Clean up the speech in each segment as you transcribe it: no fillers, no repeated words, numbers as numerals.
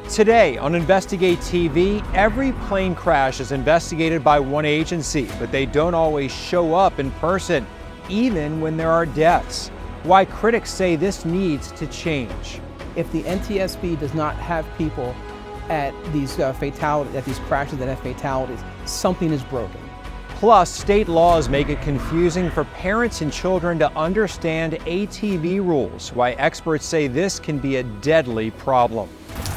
Today on Investigate TV, every plane crash is investigated by one agency, but they don't always show up in person, even when there are deaths. Why critics say this needs to change. If the NTSB does not have people at these fatalities, at these crashes that have fatalities, something is broken. Plus, state laws make it confusing for parents and children to understand ATV rules, why experts say this can be a deadly problem.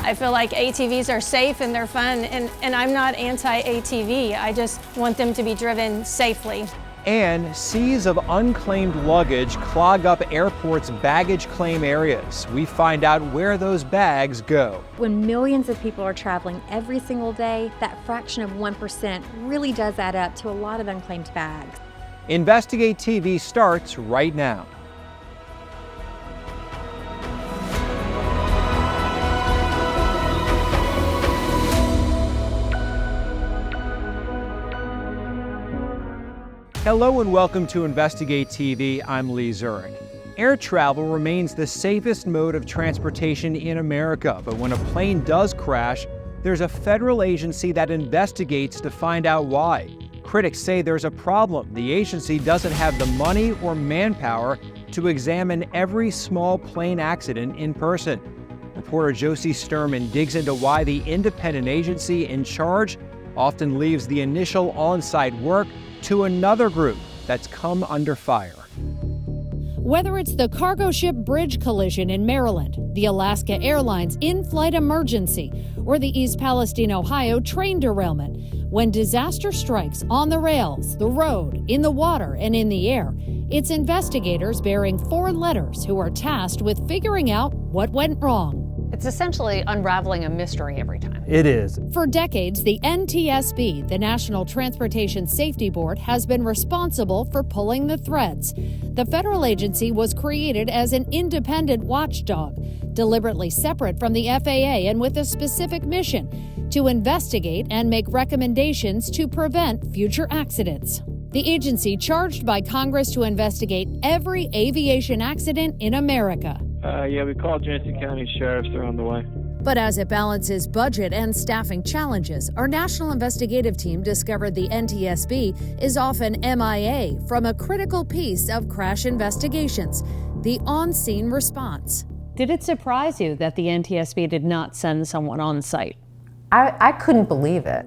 I feel like ATVs are safe and they're fun, and I'm not anti-ATV. I just want them to be driven safely. And seas of unclaimed luggage clog up airports' baggage claim areas. We find out where those bags go. When millions of people are traveling every single day, that fraction of 1% really does add up to a lot of unclaimed bags. Investigate TV starts right now. Hello and welcome to Investigate TV. I'm Lee Zurich. Air travel remains the safest mode of transportation in America, but when a plane does crash, there's a federal agency that investigates to find out why. Critics say there's a problem. The agency doesn't have the money or manpower to examine every small plane accident in person. Reporter Josie Sturman digs into why the independent agency in charge often leaves the initial on-site work to another group that's come under fire. Whether it's the cargo ship bridge collision in Maryland, the Alaska Airlines in-flight emergency, or the East Palestine, Ohio train derailment, when disaster strikes on the rails, the road, in the water, and in the air, it's investigators bearing 4 letters who are tasked with figuring out what went wrong. It's essentially unraveling a mystery every time. It is. For decades, the NTSB, the National Transportation Safety Board, has been responsible for pulling the threads. The federal agency was created as an independent watchdog, deliberately separate from the FAA and with a specific mission: to investigate and make recommendations to prevent future accidents. The agency charged by Congress to investigate every aviation accident in America. We called Genesee County Sheriffs. They're on the way. But as it balances budget and staffing challenges, our national investigative team discovered the NTSB is often MIA from a critical piece of crash investigations: the on-scene response. Did it surprise you that the NTSB did not send someone on site? I couldn't believe it.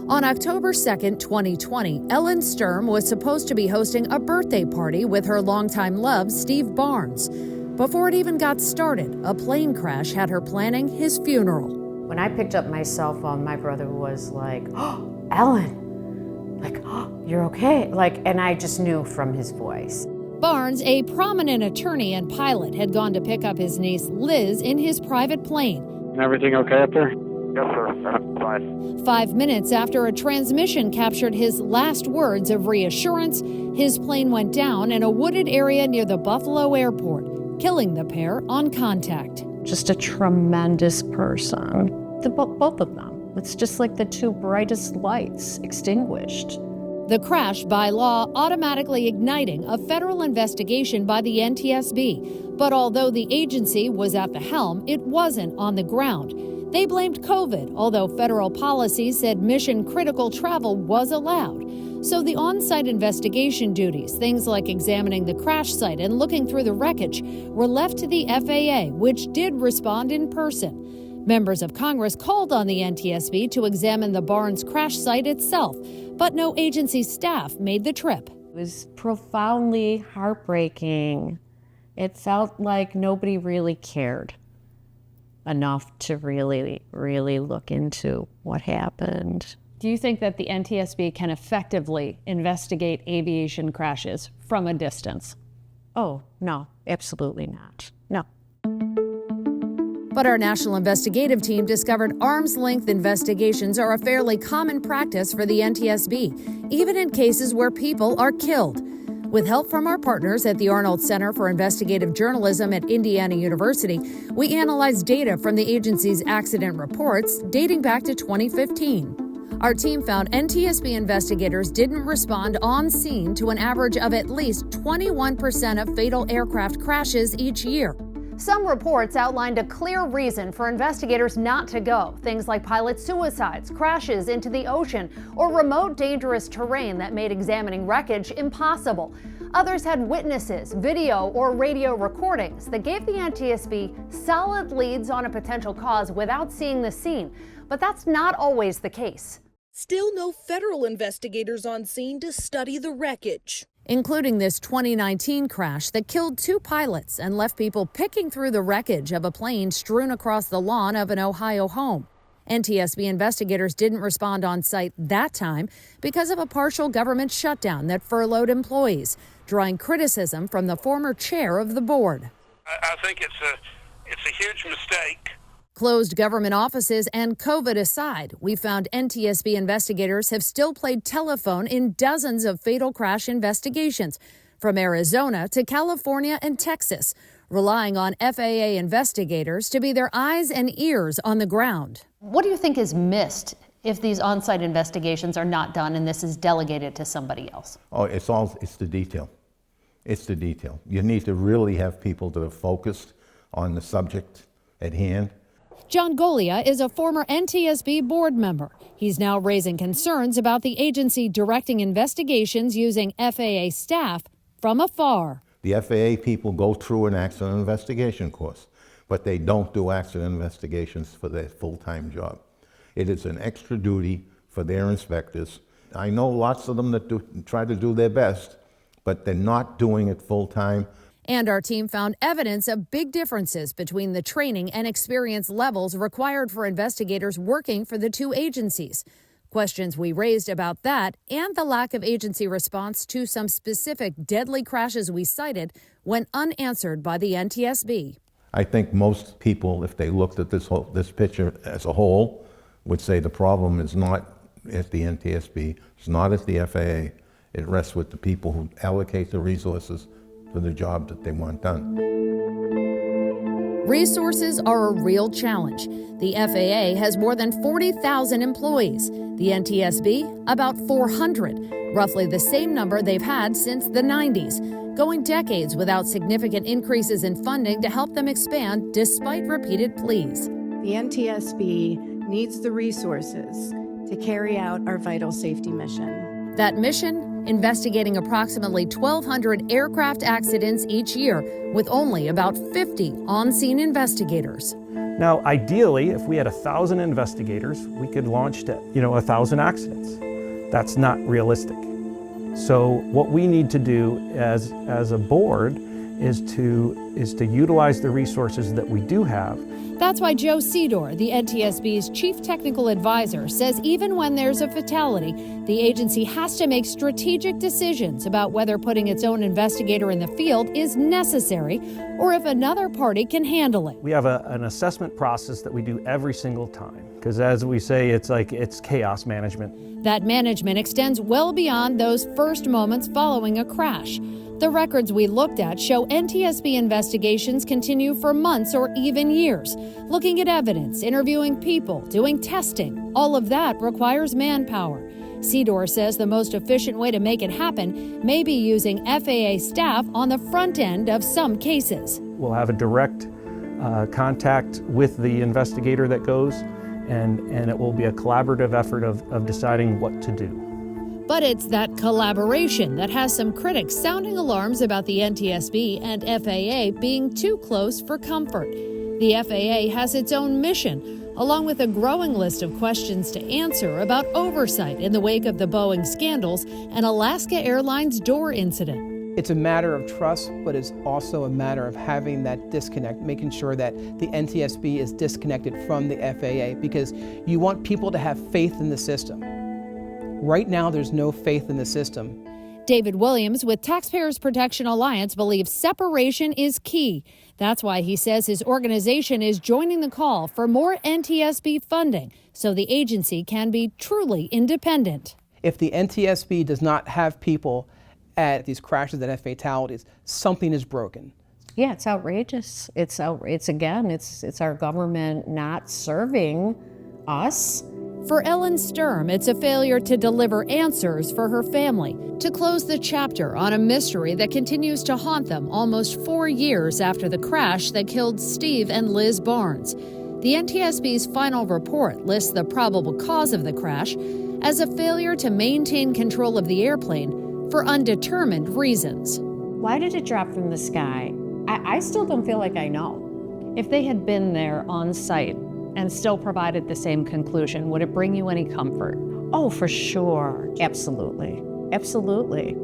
On October 2nd, 2020, Ellen Sturm was supposed to be hosting a birthday party with her longtime love, Steve Barnes. Before it even got started, a plane crash had her planning his funeral. When I picked up my cell phone, my brother was like, "Oh, Ellen, you're okay." And I just knew from his voice. Barnes, a prominent attorney and pilot, had gone to pick up his niece, Liz, in his private plane. Everything okay up there? Yes, sir. Fine. 5 minutes after a transmission captured his last words of reassurance, his plane went down in a wooded area near the Buffalo airport, killing the pair on contact. Just a tremendous person. Both of them. It's just like the 2 brightest lights extinguished. The crash, by law, automatically igniting a federal investigation by the NTSB. But although the agency was at the helm, it wasn't on the ground. They blamed COVID, although federal policy said mission-critical travel was allowed. So the on-site investigation duties, things like examining the crash site and looking through the wreckage, were left to the FAA, which did respond in person. Members of Congress called on the NTSB to examine the Barnes crash site itself, but no agency staff made the trip. It was profoundly heartbreaking. It felt like nobody really cared enough to really look into what happened. Do you think that the NTSB can effectively investigate aviation crashes from a distance? Oh, no, absolutely not. No. But our national investigative team discovered arm's-length investigations are a fairly common practice for the NTSB, even in cases where people are killed. With help from our partners at the Arnold Center for Investigative Journalism at Indiana University, we analyzed data from the agency's accident reports dating back to 2015. Our team found NTSB investigators didn't respond on scene to an average of at least 21% of fatal aircraft crashes each year. Some reports outlined a clear reason for investigators not to go. Things like pilot suicides, crashes into the ocean, or remote dangerous terrain that made examining wreckage impossible. Others had witnesses, video or radio recordings that gave the NTSB solid leads on a potential cause without seeing the scene. But that's not always the case. Still no federal investigators on scene to study the wreckage, including this 2019 crash that killed 2 pilots and left people picking through the wreckage of a plane strewn across the lawn of an Ohio home. NTSB investigators didn't respond on site that time because of a partial government shutdown that furloughed employees, drawing criticism from the former chair of the board. I think it's a huge mistake. Closed government offices and COVID aside, we found NTSB investigators have still played telephone in dozens of fatal crash investigations, from Arizona to California and Texas, relying on FAA investigators to be their eyes and ears on the ground. What do you think is missed if these on-site investigations are not done and this is delegated to somebody else? Oh, it's the detail. It's the detail. You need to really have people that are focused on the subject at hand. John Golia is a former NTSB board member. He's now raising concerns about the agency directing investigations using FAA staff from afar. The FAA people go through an accident investigation course, but they don't do accident investigations for their full-time job. It is an extra duty for their inspectors. I know lots of them that try to do their best, but they're not doing it full-time. And our team found evidence of big differences between the training and experience levels required for investigators working for the 2 agencies. Questions we raised about that and the lack of agency response to some specific deadly crashes we cited went unanswered by the NTSB. I think most people, if they looked at this picture as a whole, would say the problem is not at the NTSB, it's not at the FAA. It rests with the people who allocate the resources for the job that they want done. Resources are a real challenge. The FAA has more than 40,000 employees. The NTSB, about 400, roughly the same number they've had since the 90s, going decades without significant increases in funding to help them expand despite repeated pleas. The NTSB needs the resources to carry out our vital safety mission. That mission? Investigating approximately 1,200 aircraft accidents each year, with only about 50 on-scene investigators. Now, ideally, if we had 1,000 investigators, we could launch to, 1,000 accidents. That's not realistic. So what we need to do as a board is to utilize the resources that we do have. That's why Joe Sedor, the NTSB's chief technical advisor, says even when there's a fatality, the agency has to make strategic decisions about whether putting its own investigator in the field is necessary or if another party can handle it. We have an assessment process that we do every single time, because as we say, it's chaos management. That management extends well beyond those first moments following a crash. The records we looked at show NTSB investigations continue for months or even years, looking at evidence, interviewing people, doing testing. All of that requires manpower. Sedor says the most efficient way to make it happen may be using FAA staff on the front end of some cases. We'll have a direct contact with the investigator that goes, and it will be a collaborative effort of deciding what to do. But it's that collaboration that has some critics sounding alarms about the NTSB and FAA being too close for comfort. The FAA has its own mission, along with a growing list of questions to answer about oversight in the wake of the Boeing scandals and Alaska Airlines door incident. It's a matter of trust, but it's also a matter of having that disconnect, making sure that the NTSB is disconnected from the FAA, because you want people to have faith in the system. Right now, there's no faith in the system. David Williams with Taxpayers Protection Alliance believes separation is key. That's why he says his organization is joining the call for more NTSB funding so the agency can be truly independent. If the NTSB does not have people at these crashes and at fatalities, something is broken. Yeah, it's outrageous. It's our government not serving us. For Ellen Sturm, it's a failure to deliver answers for her family, to close the chapter on a mystery that continues to haunt them almost 4 years after the crash that killed Steve and Liz Barnes. The NTSB's final report lists the probable cause of the crash as a failure to maintain control of the airplane for undetermined reasons. Why did it drop from the sky? I still don't feel like I know. If they had been there on site and still provided the same conclusion, would it bring you any comfort? Oh, for sure. Absolutely. Absolutely.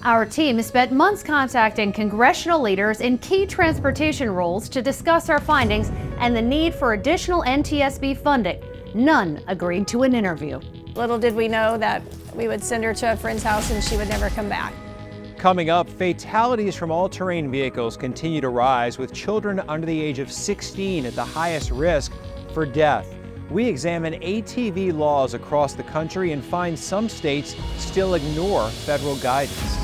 Our team has spent months contacting congressional leaders in key transportation roles to discuss our findings and the need for additional NTSB funding. None agreed to an interview. Little did we know that we would send her to a friend's house and she would never come back. Coming up, fatalities from all-terrain vehicles continue to rise, with children under the age of 16 at the highest risk for death. We examine ATV laws across the country and find some states still ignore federal guidance.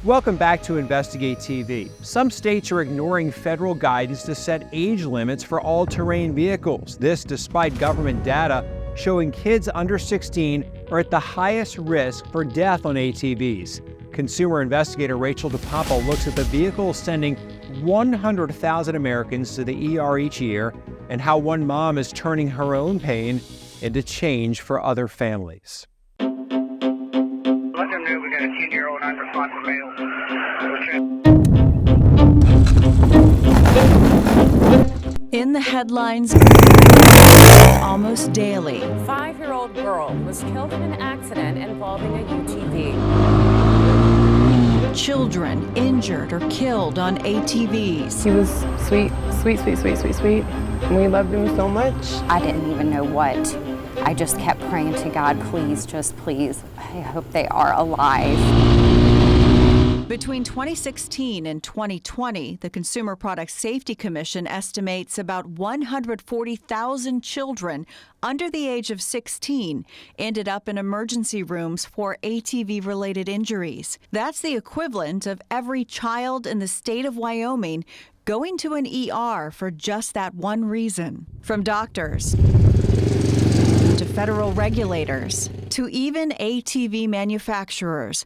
Welcome back to Investigate TV. Some states are ignoring federal guidance to set age limits for all-terrain vehicles. This despite government data showing kids under 16 are at the highest risk for death on ATVs. Consumer investigator Rachel DePompa looks at the vehicles sending 100,000 Americans to the ER each year and how one mom is turning her own pain into change for other families. Let them know we got a 10-year-old unresponsive male. In the headlines almost daily. 5-year-old girl was killed in an accident involving a UTV. Children injured or killed on ATVs. He was sweet. And we loved him so much. I didn't even know what. I just kept praying to God, please, just please, I hope they are alive. Between 2016 and 2020, the Consumer Product Safety Commission estimates about 140,000 children under the age of 16 ended up in emergency rooms for ATV-related injuries. That's the equivalent of every child in the state of Wyoming going to an ER for just that one reason. From doctors to federal regulators to even ATV manufacturers.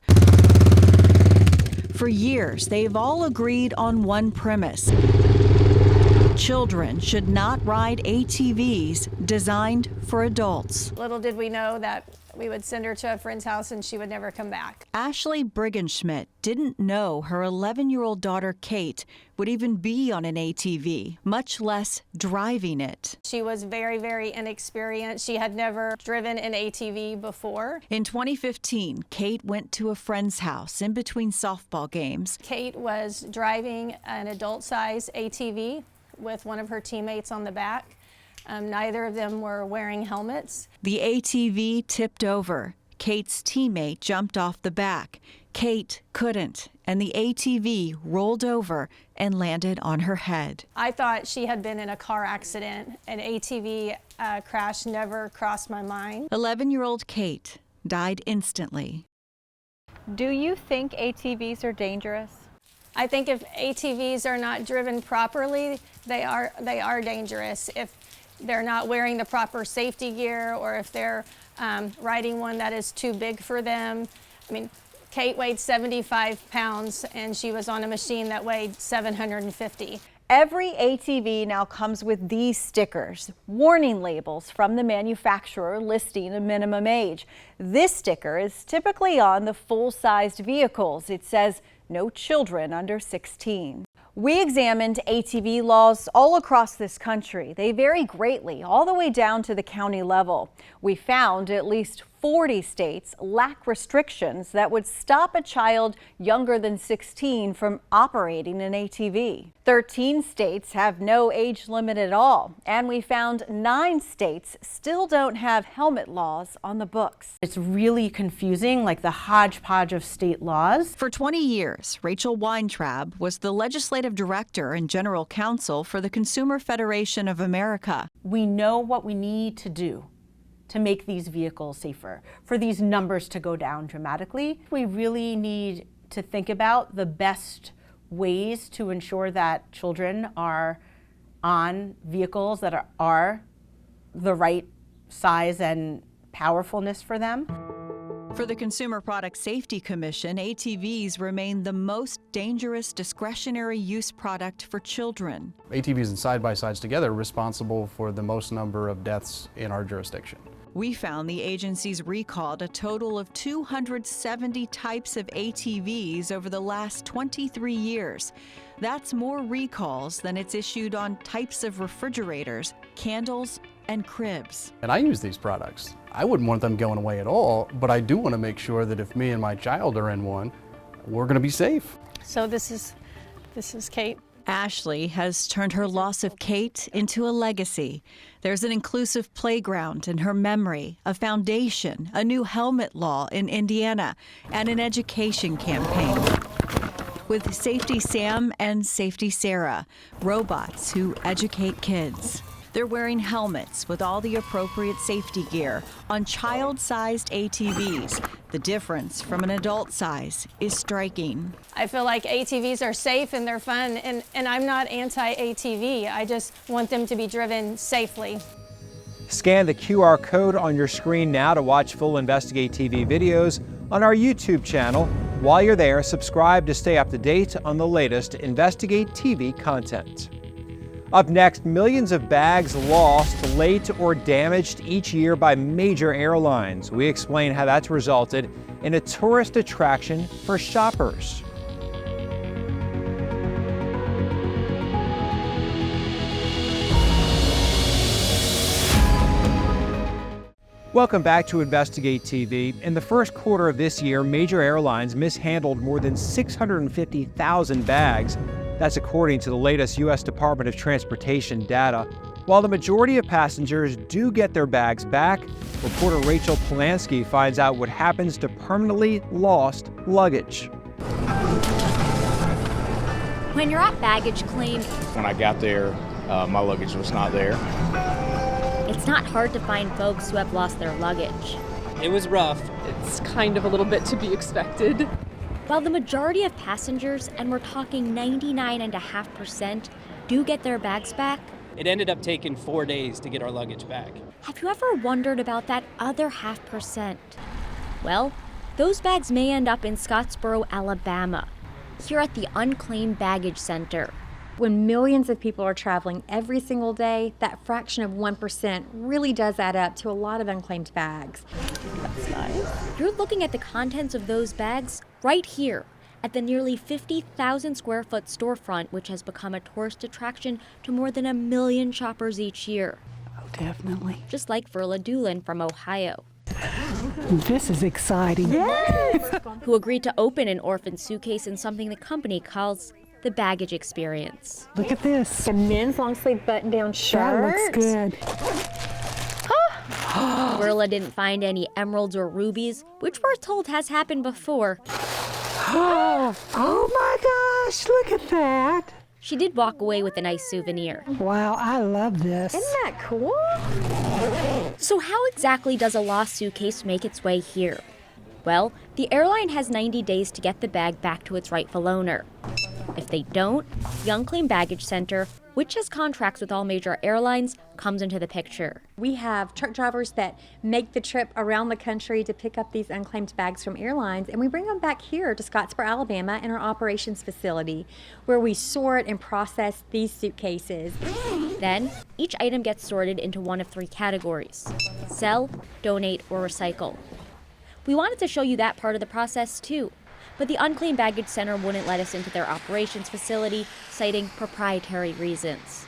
For years, they've all agreed on one premise. Children should not ride ATVs designed for adults. Little did we know that we would send her to a friend's house and she would never come back. Ashley Briggenschmidt didn't know her 11-year-old daughter, Kate, would even be on an ATV, much less driving it. She was very, very inexperienced. She had never driven an ATV before. In 2015, Kate went to a friend's house in between softball games. Kate was driving an adult-size ATV with one of her teammates on the back. Neither of them were wearing helmets. The ATV tipped over. Kate's teammate jumped off the back. Kate couldn't, and the ATV rolled over and landed on her head. I thought she had been in a car accident. An ATV crash never crossed my mind. 11-year-old Kate died instantly. Do you think ATVs are dangerous? I think if ATVs are not driven properly, they are dangerous. If they're not wearing the proper safety gear, or if they're riding one that is too big for them. I mean, Kate weighed 75 pounds and she was on a machine that weighed 750. Every ATV now comes with these stickers, warning labels from the manufacturer listing a minimum age. This sticker is typically on the full-sized vehicles. It says, no children under 16. We examined ATV laws all across this country. They vary greatly, all the way down to the county level. We found at least 40 states lack restrictions that would stop a child younger than 16 from operating an ATV. 13 states have no age limit at all, and we found 9 states still don't have helmet laws on the books. It's really confusing, like the hodgepodge of state laws. For 20 years, Rachel Weintraub was the legislative director and general counsel for the Consumer Federation of America. We know what we need to do. to make these vehicles safer, for these numbers to go down dramatically. We really need to think about the best ways to ensure that children are on vehicles that are the right size and powerfulness for them. For the Consumer Product Safety Commission, ATVs remain the most dangerous discretionary use product for children. ATVs and side-by-sides together are responsible for the most number of deaths in our jurisdiction. We found the agency's recalled a total of 270 types of ATVs over the last 23 years. That's more recalls than it's issued on types of refrigerators, candles, and cribs. And I use these products. I wouldn't want them going away at all, but I do want to make sure that if me and my child are in one, we're going to be safe. So this is Kate. Ashley has turned her loss of Kate into a legacy. There's an inclusive playground in her memory, a foundation, a new helmet law in Indiana, and an education campaign. With Safety Sam and Safety Sarah, robots who educate kids. They're wearing helmets with all the appropriate safety gear on child-sized ATVs. The difference from an adult size is striking. I feel like ATVs are safe and they're fun, and I'm not anti-ATV. I just want them to be driven safely. Scan the QR code on your screen now to watch full Investigate TV videos on our YouTube channel. While you're there, subscribe to stay up to date on the latest Investigate TV content. Up next, millions of bags lost, late, or damaged each year by major airlines. We explain how that's resulted in a tourist attraction for shoppers. Welcome back to Investigate TV. In the first quarter of this year, major airlines mishandled more than 650,000 bags. That's according to the latest U.S. Department of Transportation data. While the majority of passengers do get their bags back, reporter Rachel Polanski finds out what happens to permanently lost luggage. When you're at baggage claim, when I got there, my luggage was not there. It's not hard to find folks who have lost their luggage. It was rough. It's kind of a little bit to be expected. While the majority of passengers, and we're talking 99.5%, do get their bags back, it ended up taking 4 days to get our luggage back. Have you ever wondered about that other 0.5%? Well, those bags may end up in Scottsboro, Alabama, here at the Unclaimed Baggage Center. When millions of people are traveling every single day, that fraction of 1% really does add up to a lot of unclaimed bags. That's nice. You're looking at the contents of those bags right here at the nearly 50,000 square foot storefront, which has become a tourist attraction to more than 1 million shoppers each year. Oh, definitely. Just like Verla Doolin from Ohio. This is exciting. Yes! Who agreed to open an orphan suitcase in something the company calls the baggage experience. Look at this. A men's long sleeve button down shirt. That looks good. Verla didn't find any emeralds or rubies, which we're told has happened before. Oh my gosh, look at that. She did walk away with a nice souvenir. Wow, I love this. Isn't that cool? So how exactly does a lost suitcase make its way here? Well, the airline has 90 days to get the bag back to its rightful owner. If they don't, the Unclaimed Baggage Center, which has contracts with all major airlines, comes into the picture. We have truck drivers that make the trip around the country to pick up these unclaimed bags from airlines, and we bring them back here to Scottsboro, Alabama, in our operations facility, where we sort and process these suitcases. Then, each item gets sorted into one of 3 categories: sell, donate, or recycle. We wanted to show you that part of the process too, but the Unclaimed Baggage Center wouldn't let us into their operations facility, citing proprietary reasons.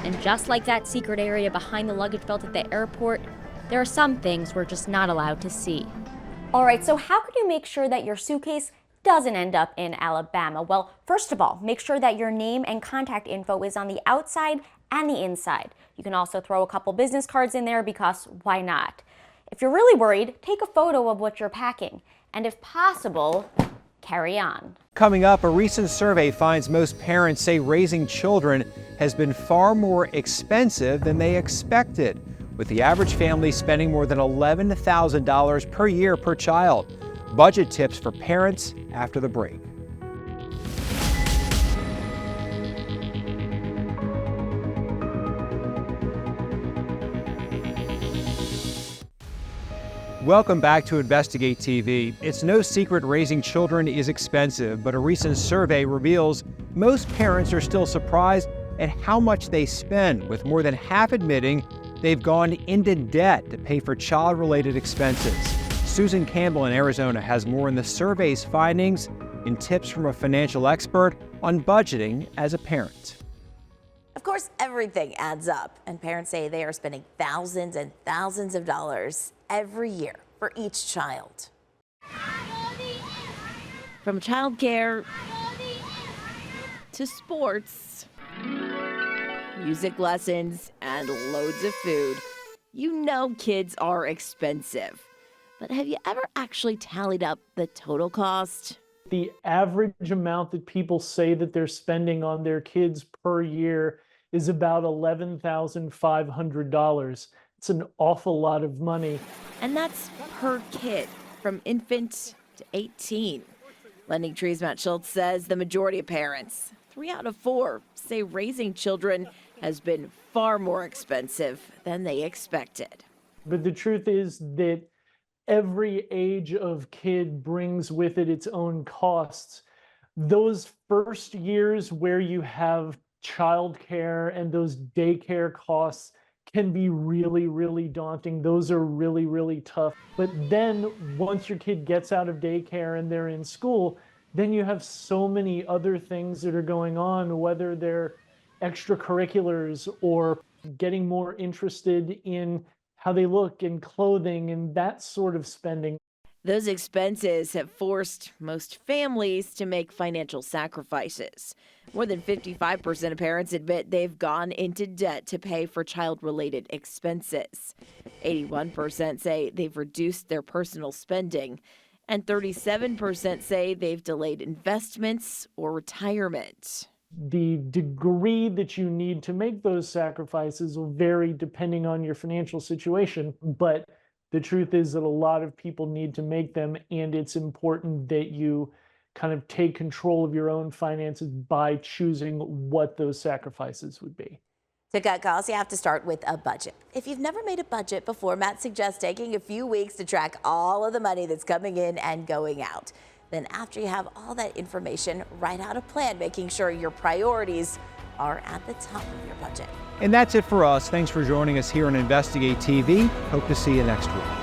And just like that secret area behind the luggage belt at the airport, there are some things we're just not allowed to see. All right, so how can you make sure that your suitcase doesn't end up in Alabama? Well, first of all, make sure that your name and contact info is on the outside and the inside. You can also throw a couple business cards in there because why not? If you're really worried, take a photo of what you're packing. And if possible, carry on. Coming up, a recent survey finds most parents say raising children has been far more expensive than they expected. with the average family spending more than $11,000 per year per child. Budget tips for parents after the break. Welcome back to Investigate TV. It's no secret raising children is expensive, but a recent survey reveals most parents are still surprised at how much they spend, with more than half admitting they've gone into debt to pay for child-related expenses. Susan Campbell in Arizona has more in the survey's findings and tips from a financial expert on budgeting as a parent. Of course, everything adds up, and parents say they are spending thousands and thousands of dollars every year for each child. From childcare to sports, music lessons, and loads of food. You know kids are expensive. But have you ever actually tallied up the total cost? The average amount that people say that they're spending on their kids per year is about $11,500. It's an awful lot of money. And that's per kid, from infant to 18. Lending Tree's Matt Schultz says the majority of parents, 3 out of 4, say raising children has been far more expensive than they expected. But the truth is that every age of kid brings with it its own costs. Those first years where you have childcare and those daycare costs can be really, really daunting. Those are really, really tough. But then once your kid gets out of daycare and they're in school, then you have so many other things that are going on, whether they're extracurriculars or getting more interested in how they look and clothing and that sort of spending. Those expenses have forced most families to make financial sacrifices. More than 55% of parents admit they've gone into debt to pay for child-related expenses. 81% say they've reduced their personal spending, and 37% say they've delayed investments or retirement. The degree that you need to make those sacrifices will vary depending on your financial situation, but the truth is that a lot of people need to make them, and it's important that you kind of take control of your own finances by choosing what those sacrifices would be. To cut costs, you have to start with a budget. If you've never made a budget before, Matt suggests taking a few weeks to track all of the money that's coming in and going out. Then after you have all that information, write out a plan, making sure your priorities are at the top of your budget. And that's it for us. Thanks for joining us here on Investigate TV. Hope to see you next week.